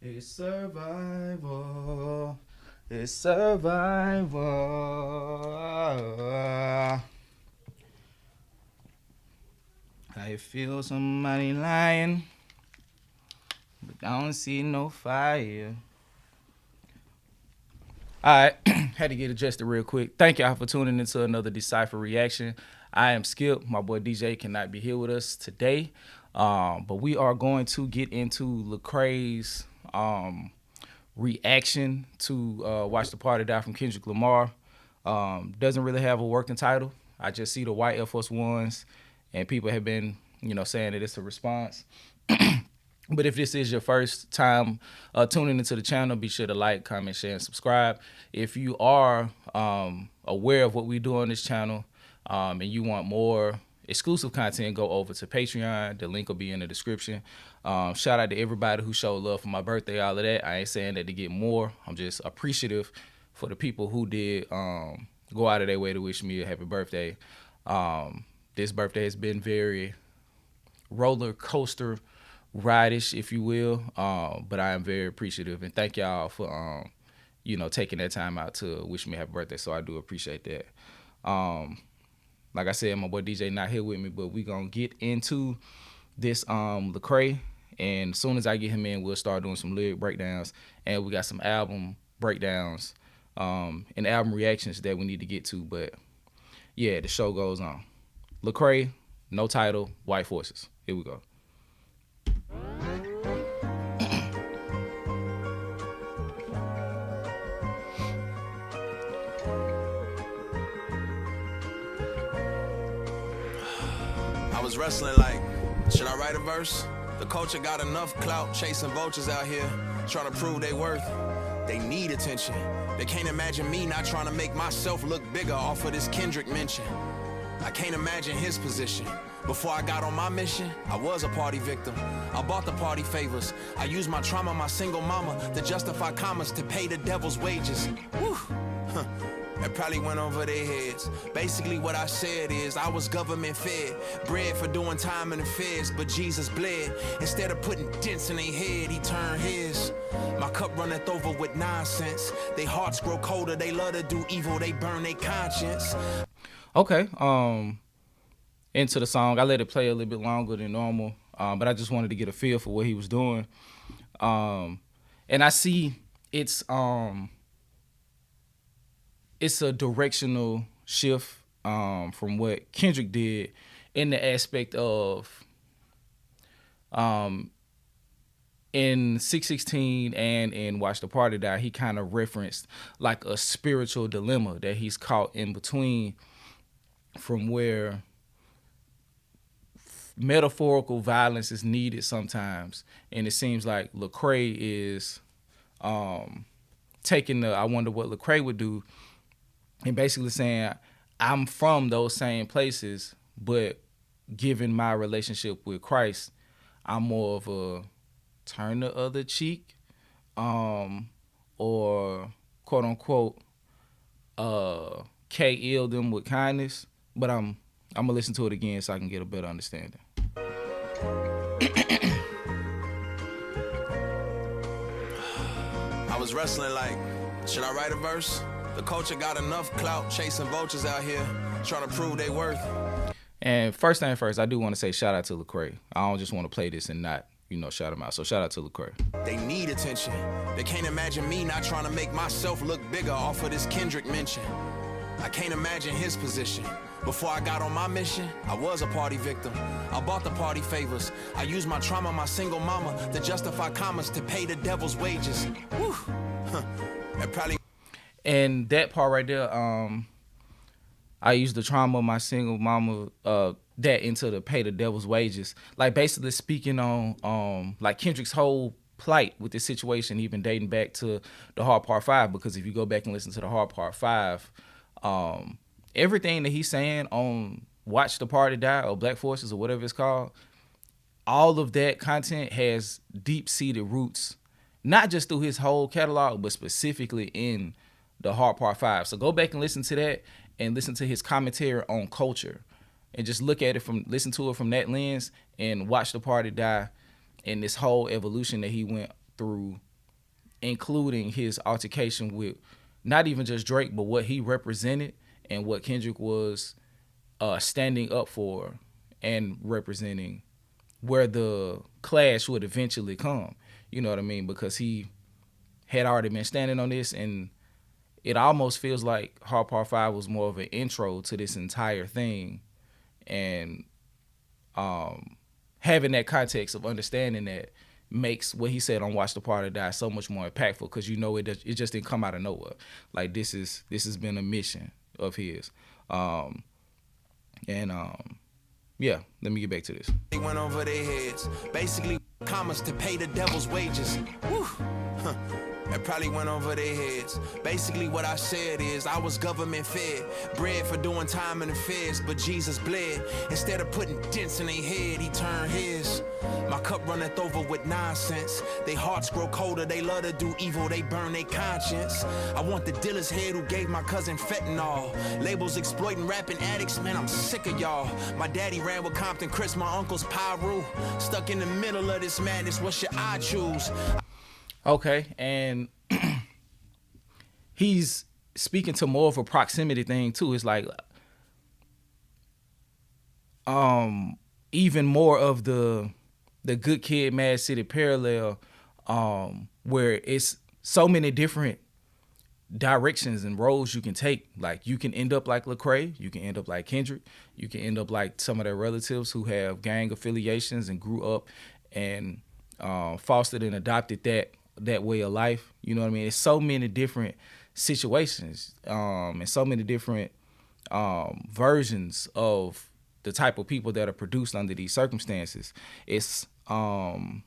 It's survival. It's survival. I feel somebody lying, but I don't see no fire. All right, had to get adjusted real quick. Thank y'all for tuning into another Decipher reaction. I am Skip. My boy DJ cannot be here with us today, but we are going to get into Lecrae's reaction to Watch the Party Die from Kendrick Lamar. Doesn't really have a working title. I just see the white Air Force Ones, and people have been, saying that it's a response. But if this is your first time tuning into the channel, be sure to like, comment, share, and subscribe. If you are aware of what we do on this channel and you want more exclusive content, go over to Patreon. The link will be in the description. Shout out to everybody who showed love for my birthday, all of that. I ain't saying that to get more. I'm just appreciative for the people who did go out of their way to wish me a happy birthday. This birthday has been very roller coaster ride-ish, if you will, but I am very appreciative, and thank y'all for taking that time out to wish me a happy birthday. So I do appreciate that. Like I said, my boy DJ not here with me, but we gonna get into this Lecrae, and as soon as I get him in, we'll start doing some lyric breakdowns, and we got some album breakdowns and album reactions that we need to get to. But yeah, the show goes on. Lecrae, no title, White Forces. Here we go. I was wrestling like, should I write a verse? The culture got enough clout chasing vultures out here, trying to prove they worth. They need attention. They can't imagine me not trying to make myself look bigger off of this Kendrick mention. I can't imagine his position. Before I got on my mission, I was a party victim. I bought the party favors. I used my trauma, my single mama, to justify commas, to pay the devil's wages. Whew. Huh. It probably went over their heads. Basically what I said is I was government fed, bred for doing time in the feds, but Jesus bled. Instead of putting dents in their head, he turned his. My cup runneth over with nonsense. They hearts grow colder, they love to do evil, they burn their conscience. Okay, into the song. I let it play a little bit longer than normal, but I just wanted to get a feel for what he was doing. And I see it's a directional shift from what Kendrick did in the aspect of in 616 and in Watch the Party Die, he kind of referenced like a spiritual dilemma that he's caught in between, from where metaphorical violence is needed sometimes, and it seems like Lecrae is taking the I wonder what Lecrae would do, and basically saying I'm from those same places, but given my relationship with Christ, I'm more of a turn the other cheek, or quote unquote KL them with kindness. But I'm gonna listen to it again so I can get a better understanding. I was wrestling like, should I write a verse? The culture got enough clout chasing vultures out here, trying to prove they worth. And first thing first, I do want to say shout out to Lecrae. I don't just want to play this and not, shout him out. So shout out to Lecrae. They need attention. They can't imagine me not trying to make myself look bigger off of this Kendrick mention. I can't imagine his position. Before I got on my mission, I was a party victim. I bought the party favors. I used my trauma, my single mama, to justify commas, to pay the devil's wages. Whew. Huh. It probably. And that part right there, I used the trauma of my single mama, that into the pay the devil's wages. Like basically speaking on like Kendrick's whole plight with this situation, even dating back to the Hard Part 5, because if you go back and listen to the Hard Part 5, everything that he's saying on Watch the Party Die or Black Forces or whatever it's called, all of that content has deep-seated roots, not just through his whole catalog, but specifically in the Hard Part 5. So go back and listen to that, and listen to his commentary on culture, and just listen to it from that lens, and Watch the Party Die and this whole evolution that he went through including his altercation with not even just Drake, but what he represented and what Kendrick was standing up for and representing, where the clash would eventually come. You know what I mean? Because he had already been standing on this, and it almost feels like Hard Part 5 was more of an intro to this entire thing. And having that context of understanding that makes what he said on Watch the Party Die so much more impactful, because you know it just didn't come out of nowhere. Like this has been a mission of his. Yeah, let me get back to this. They went over their heads, basically commas to pay the devil's wages. Whew. Huh. It probably went over their heads. Basically what I said is I was government fed, bread for doing time in the feds, but Jesus bled. Instead of putting dents in their head, he turned his. My cup runneth over with nonsense. They hearts grow colder, they love to do evil, they burn their conscience. I want the dealer's head who gave my cousin fentanyl. Labels exploiting rapping addicts, man, I'm sick of y'all. My daddy ran with Compton Chris, my uncle's Pyru. Stuck in the middle of this madness, what should I choose? Okay, and he's speaking to more of a proximity thing too. It's like even more of the Good Kid, Mad City parallel, where it's so many different directions and roads you can take. Like you can end up like Lecrae, you can end up like Kendrick, you can end up like some of their relatives who have gang affiliations and grew up and fostered and adopted that way of life. You know what I mean? It's so many different situations and so many different versions of the type of people that are produced under these circumstances. It's but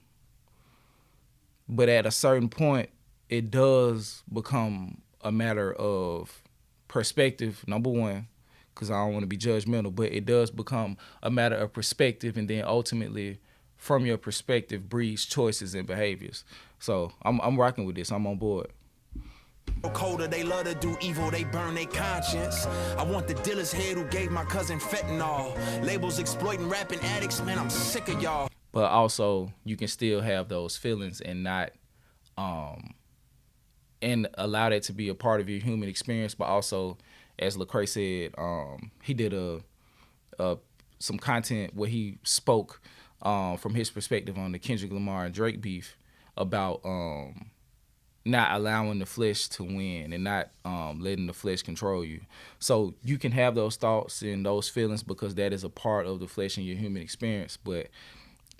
at a certain point, it does become a matter of perspective, number one, because I don't want to be judgmental, but it does become a matter of perspective, and then ultimately from your perspective breeds choices and behaviors. So I'm rocking with this. I'm on board. Colder, they love to do evil, they burn their conscience. I want the dealer's head who gave my cousin fentanyl. Labels exploiting rapping addicts, man, I'm sick of y'all. But also, you can still have those feelings and not, and allow that to be a part of your human experience. But also, as Lecrae said, he did some content where he spoke from his perspective on the Kendrick Lamar and Drake beef about not allowing the flesh to win and not letting the flesh control you. So you can have those thoughts and those feelings because that is a part of the flesh and your human experience, but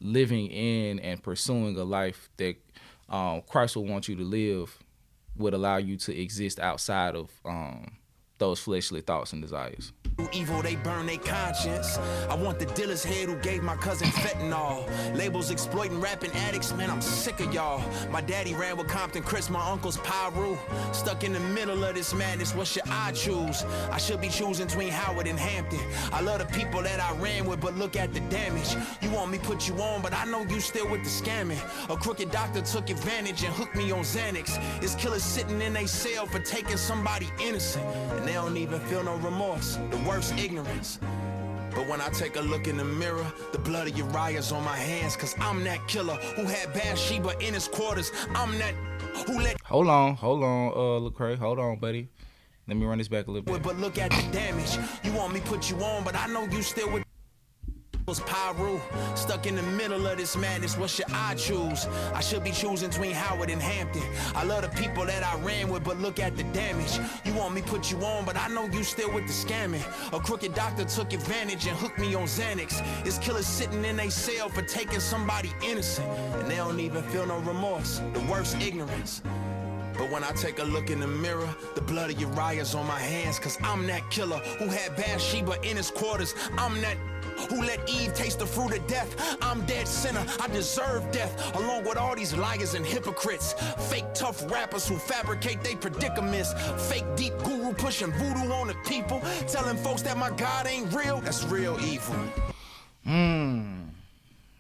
living in and pursuing a life that Christ will want you to live would allow you to exist outside of those fleshly thoughts and desires. Evil, they burn their conscience. I want the dealer's head who gave my cousin fentanyl. Labels exploiting rapping addicts, man, I'm sick of y'all. My daddy ran with Compton Chris, my uncle's Pyru. Stuck in the middle of this madness, what should I choose? I should be choosing between Howard and Hampton. I love the people that I ran with, but look at the damage. You want me put you on, but I know you still with the scamming. A crooked doctor took advantage and hooked me on Xanax. It's killers sitting in a cell for taking somebody innocent, and they don't even feel no remorse. The worst ignorance. But when I take a look in the mirror, the blood of Uriah's on my hands, cause I'm that killer who had Bathsheba in his quarters. I'm that who let... Hold on, Lecrae, hold on, buddy. Let me run this back a little bit. But look at the damage. You want me put you on, but I know you still with... Pyru. Stuck in the middle of this madness, what should I choose? I should be choosing between Howard and Hampton. I love the people that I ran with, but look at the damage. You want me put you on, but I know you still with the scamming. A crooked doctor took advantage and hooked me on Xanax. It's killers sitting in a cell for taking somebody innocent, and they don't even feel no remorse. The worst ignorance. But when I take a look in the mirror, the blood of Uriah's on my hands, cause I'm that killer who had Bathsheba in his quarters. I'm that who let Eve taste the fruit of death. I'm dead sinner, I deserve death, along with all these liars and hypocrites. Fake tough rappers who fabricate they predicaments. Fake deep guru pushing voodoo on the people, telling folks that my God ain't real. That's real evil.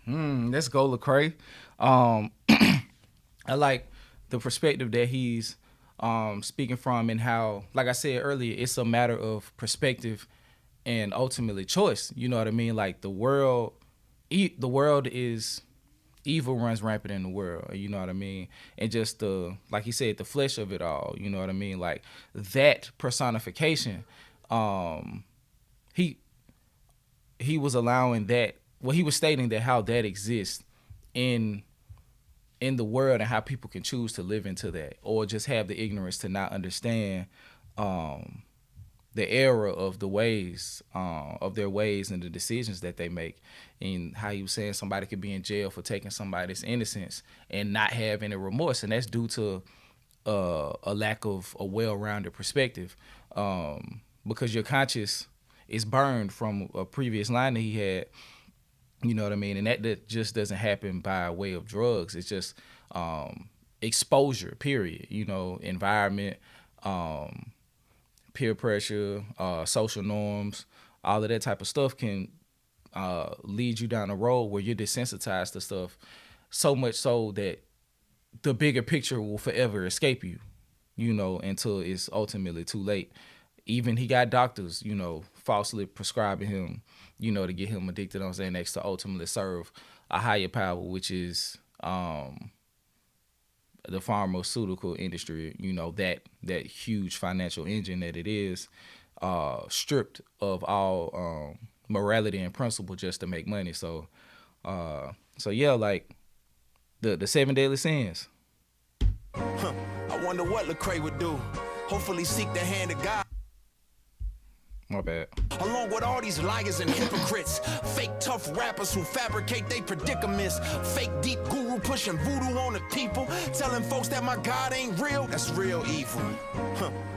Let's go, Lecrae. I like the perspective that he's speaking from, and how, like I said earlier, it's a matter of perspective and ultimately choice. You know what I mean? Like the world is evil runs rampant in the world, you know what I mean? And just the, like he said, the flesh of it all, you know what I mean? Like that personification, he was allowing that, well, he was stating that how that exists in the world and how people can choose to live into that, or just have the ignorance to not understand the error of the ways, of their ways and the decisions that they make. And how he was saying somebody could be in jail for taking somebody's innocence and not have any remorse, and that's due to a lack of a well-rounded perspective, because your conscience is burned from a previous line that he had, you know what I mean? And that just doesn't happen by way of drugs. It's just exposure, period. You know, environment, peer pressure, social norms, all of that type of stuff can lead you down a road where you're desensitized to stuff, so much so that the bigger picture will forever escape you, you know, until it's ultimately too late. Even he got doctors, you know, falsely prescribing him, you know, to get him addicted on Xanax to ultimately serve a higher power, which is the pharmaceutical industry, you know, that huge financial engine that it is, stripped of all morality and principle just to make money. So yeah, like the 7 deadly sins. I wonder what Lecrae would do. Hopefully seek the hand of God. My bad. Along with all these liars and hypocrites, fake tough rappers who fabricate they predicaments, fake deep guru pushing voodoo on the people, telling folks that my God ain't real, that's real evil.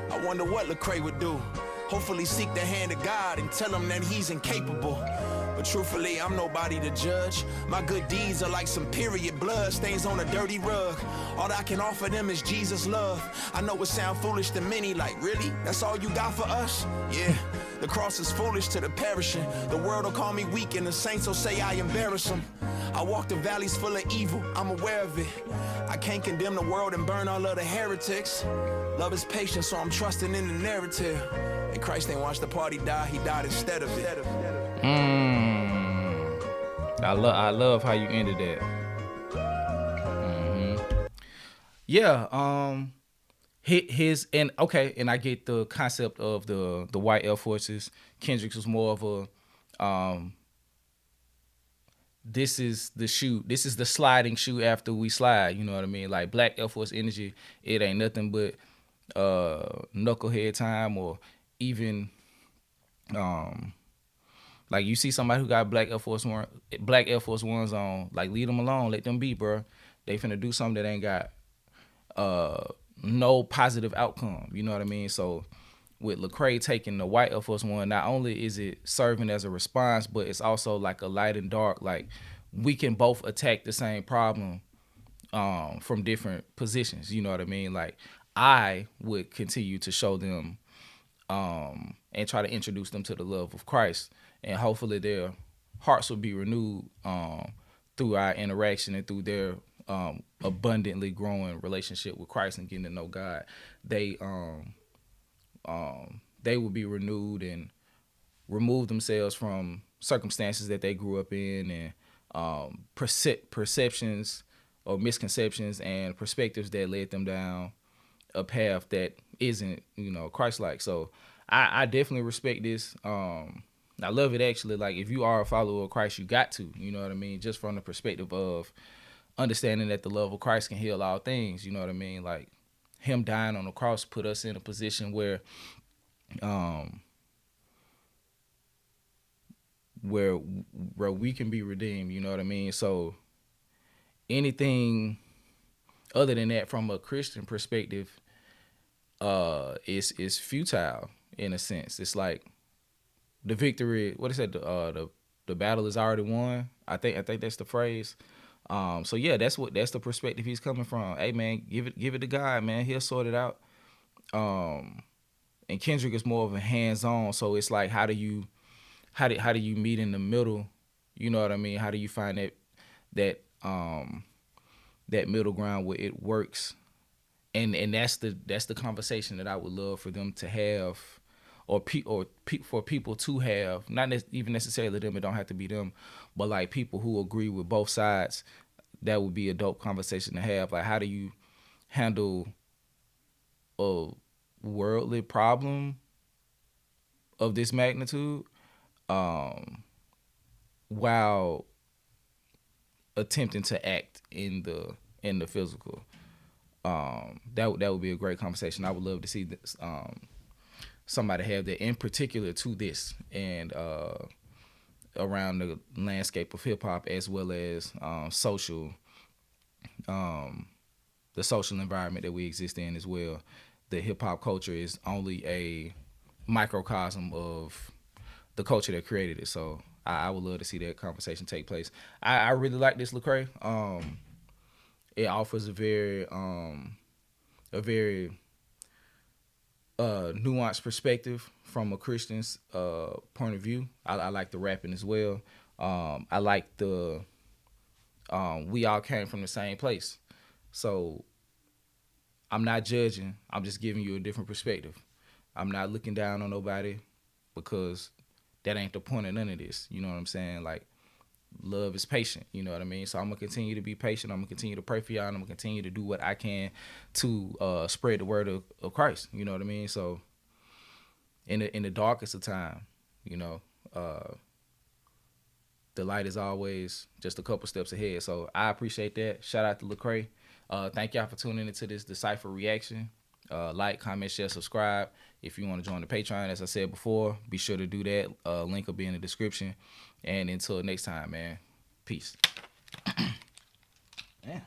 I wonder what Lecrae would do. Hopefully seek the hand of God and tell him that he's incapable. But truthfully, I'm nobody to judge. My good deeds are like some period blood stains on a dirty rug. All I can offer them is Jesus' love. I know it sound foolish to many, like, really? That's all you got for us? Yeah, the cross is foolish to the perishing. The world will call me weak and the saints will say I embarrass them. I walk the valleys full of evil, I'm aware of it. I can't condemn the world and burn all of the heretics. Love is patient, so I'm trusting in the narrative. And Christ ain't watched the party die, he died instead of it. I love how you ended that. Yeah, his and okay, and I get the concept of the white Air Forces. Kendrick's was more of a this is the shoe, this is the sliding shoe after we slide, you know what I mean? Like black Air Force energy, it ain't nothing but knucklehead time, or even like you see somebody who got black Air Force Ones on, like leave them alone, let them be, bro. They finna do something that ain't got no positive outcome, you know what I mean? So with Lecrae taking the white Air Force One, not only is it serving as a response, but it's also like a light and dark. Like we can both attack the same problem from different positions, you know what I mean? Like I would continue to show them and try to introduce them to the love of Christ, and hopefully their hearts will be renewed through our interaction and through their abundantly growing relationship with Christ and getting to know God. They will be renewed and remove themselves from circumstances that they grew up in, and perceptions or misconceptions and perspectives that led them down a path that isn't, you know, Christ-like. So I definitely respect this. I love it, actually. Like, if you are a follower of Christ, you got to, you know what I mean? Just from the perspective of understanding that the love of Christ can heal all things, you know what I mean? Like, him dying on the cross put us in a position where we can be redeemed, you know what I mean? So anything other than that from a Christian perspective is futile in a sense. It's like the victory, what is that? The battle is already won. I think that's the phrase. So yeah, that's the perspective he's coming from. Hey man, give it to God, man. He'll sort it out. And Kendrick is more of a hands-on. So it's like, how do you meet in the middle? You know what I mean? How do you find that middle ground where it works? And that's the conversation that I would love for them to have, or for people to have. Not even necessarily them. It don't have to be them, but like people who agree with both sides. that would be a dope conversation to have. Like, how do you handle a worldly problem of this magnitude while attempting to act in the physical? That would be a great conversation. I would love to see this, somebody have that in particular to this and around the landscape of hip hop as well as social, the social environment that we exist in as well. The hip hop culture is only a microcosm of the culture that created it. So I would love to see that conversation take place. I really like this, Lecrae. It offers a very nuanced perspective from a Christian's point of view. I like the rapping as well. I like the we all came from the same place. So I'm not judging. I'm just giving you a different perspective. I'm not looking down on nobody because that ain't the point of none of this. You know what I'm saying? Like, love is patient. You know what I mean? So I'm going to continue to be patient. I'm going to continue to pray for y'all. And I'm going to continue to do what I can to spread the word of Christ. You know what I mean? So in the darkest of time, you know, the light is always just a couple steps ahead. So I appreciate that. Shout out to Lecrae. Thank y'all for tuning into this Decipher reaction. Like, comment, share, subscribe. If you want to join the Patreon, as I said before, be sure to do that. Link will be in the description. And until next time, man, peace. Yeah.